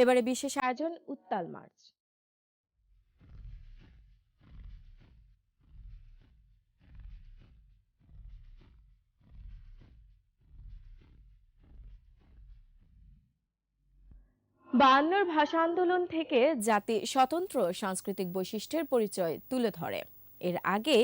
এবারে বিশেষ আয়োজন উত্তাল মার্চ। বায়ান্নর ভাষা আন্দোলন থেকে জাতি স্বতন্ত্র সাংস্কৃতিক বৈশিষ্ট্যের পরিচয় তুলে ধরে। এর আগে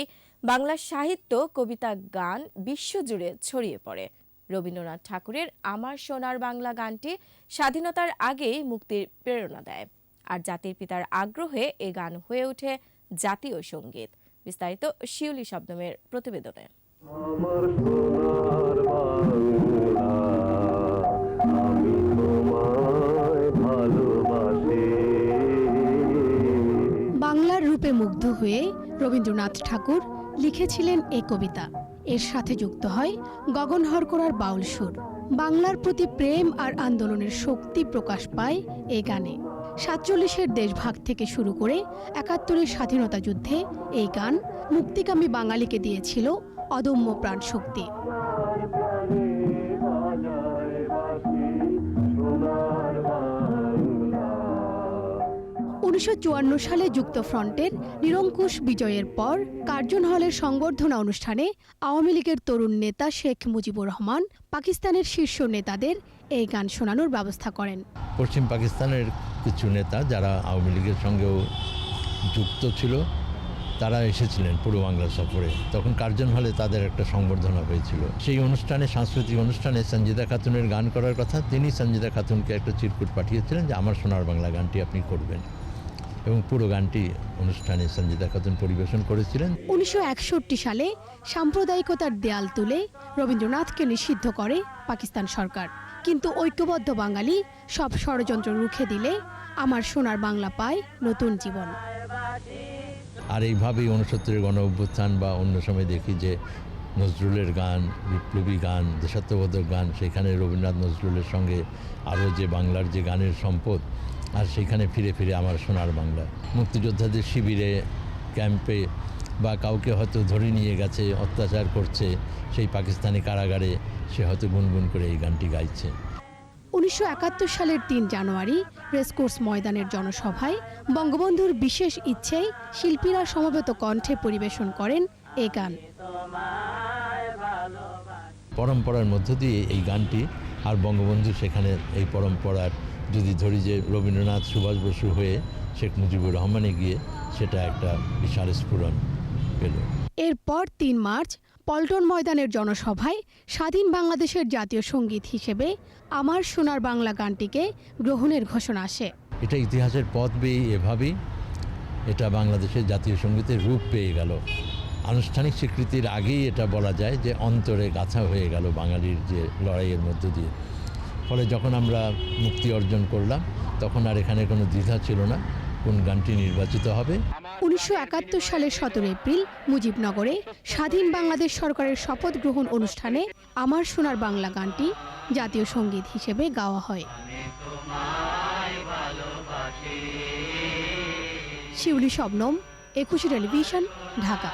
বাংলা সাহিত্য, কবিতা, গান বিশ্বজুড়ে ছড়িয়ে পড়ে। রবীন্দ্রনাথ ঠাকুরের আমার সোনার বাংলা গানটি স্বাধীনতার আগেই মুক্তির প্রেরণা দেয়, আর জাতির পিতার আগ্রহে এ গান হয়ে ওঠে জাতীয় সঙ্গীত। বিস্তারিত শিউলি শবনমের প্রতিবেদনে। আমার সোনার বাংলা, আমি তোমায় ভালোবাসি। বাংলার রূপে মুগ্ধ হয়ে রবীন্দ্রনাথ ঠাকুর লিখেছিলেন এই কবিতা। এর সাথে যুক্ত হয় গগন হরকরার বাউল সুর। বাংলার প্রতি প্রেম আর আন্দোলনের শক্তি প্রকাশ পায় এই গানে। ৪৭-এর দেশভাগ থেকে শুরু করে ৭১-এর স্বাধীনতা যুদ্ধে এই গান মুক্তিকামী বাঙালিকে দিয়েছিল অদম্য প্রাণ শক্তি। ১৯৫৪ সালে যুক্তফ্রন্টের নিরঙ্কুশ বিজয়ের পর কার্জন হলের সংবর্ধনা অনুষ্ঠানে আওয়ামী লীগের তরুণ নেতা শেখ মুজিবুর রহমান পাকিস্তানের শীর্ষ নেতাদের এই গান শোনানোর ব্যবস্থা করেন। পশ্চিম পাকিস্তানের কিছু নেতা যারা আওয়ামী লীগের সঙ্গেও যুক্ত ছিল, তারা এসেছিলেন পূর্ব বাংলা সফরে। তখন কার্জন হলে তাদের একটা সংবর্ধনা হয়েছিল। সেই অনুষ্ঠানে, সাংস্কৃতিক অনুষ্ঠানে সঞ্জিদা খাতুনের গান করার কথা, তিনি সঞ্জিদা খাতুনকে একটা চিরকুট পাঠিয়েছিলেন যে আমার সোনার বাংলা গানটি আপনি করবেন, এবং পুরো গানটি অনুষ্ঠানে সঞ্জিদা খাতুন পরিবেশন করেছিলেন। ১৯৬১ সালে সাম্প্রদায়িকতার দেয়াল তুলে রবীন্দ্রনাথকে নিষিদ্ধ করে পাকিস্তান সরকার, কিন্তু ঐক্যবদ্ধ বাঙালি সব ষড়যন্ত্র রুখে দিলে আমার সোনার বাংলা পায় নতুন জীবন। আর এইভাবেই ৬৯-এর গণ অভ্যুত্থান বা অন্য সময় দেখি যে নজরুলের গান, বিপ্লবী গান, দেশাত্মবোধক গান, সেখানে রবীন্দ্রনাথ নজরুলের সঙ্গে আরও যে বাংলার যে গানের সম্পদ, আর সেখানে ফিরে ফিরে আমার সোনার বাংলা। মুক্তিযোদ্ধাদের শিবিরে, ক্যাম্পে বা কাউকে হয়তো ধরে নিয়ে গেছে, অত্যাচার করছে, সেই পাকিস্তানি কারাগারে সে হয়তো গুনগুন করে এই গানটি গাইছে। ১৯৭১ সালের ৩ জানুয়ারি রেসকোর্স ময়দানের জনসভায় বঙ্গবন্ধুর বিশেষ ইচ্ছেই শিল্পীরা সমবেত কণ্ঠে পরিবেশন করেন এই গান। পরম্পরার মধ্য দিয়ে এই গানটি, আর বঙ্গবন্ধু সেখানে এই পরম্পরার, যদি ধরি যে রবীন্দ্রনাথ সুভাষ বসু হয়ে শেখ মুজিবুর রহমানে গিয়ে সেটা একটা বিশাল স্ফুরণ পেল। এরপর ৩ মার্চ পল্টন ময়দানের জনসভায় স্বাধীন বাংলাদেশের জাতীয় সঙ্গীত হিসেবে আমার সোনার বাংলা গানটিকে গ্রহণের ঘোষণা আসে। এটা ইতিহাসের পথ বেয়ে এভাবেই এটা বাংলাদেশের জাতীয় সঙ্গীতের রূপ পেয়ে গেল। আনুষ্ঠানিক স্বীকৃতির আগেই এটা বলা যায় যে অন্তরে গাঁথা হয়ে গেল বাঙালির যে লড়াইয়ের মধ্য দিয়ে। ফলে যখন আমরা মুক্তি অর্জন করলাম, তখন আর এখানে কোনো দ্বিধা ছিল না কোন গানটি নির্বাচিত হবে। ১৯৭১ সালের ১৭ এপ্রিল মুজিবনগরে স্বাধীন বাংলাদেশ সরকারের শপথ গ্রহণ অনুষ্ঠানে আমার সোনার বাংলা গানটি জাতীয় সঙ্গীত হিসেবে গাওয়া হয়। শিউলি শবনম, ২১ টেলিভিশন, ঢাকা।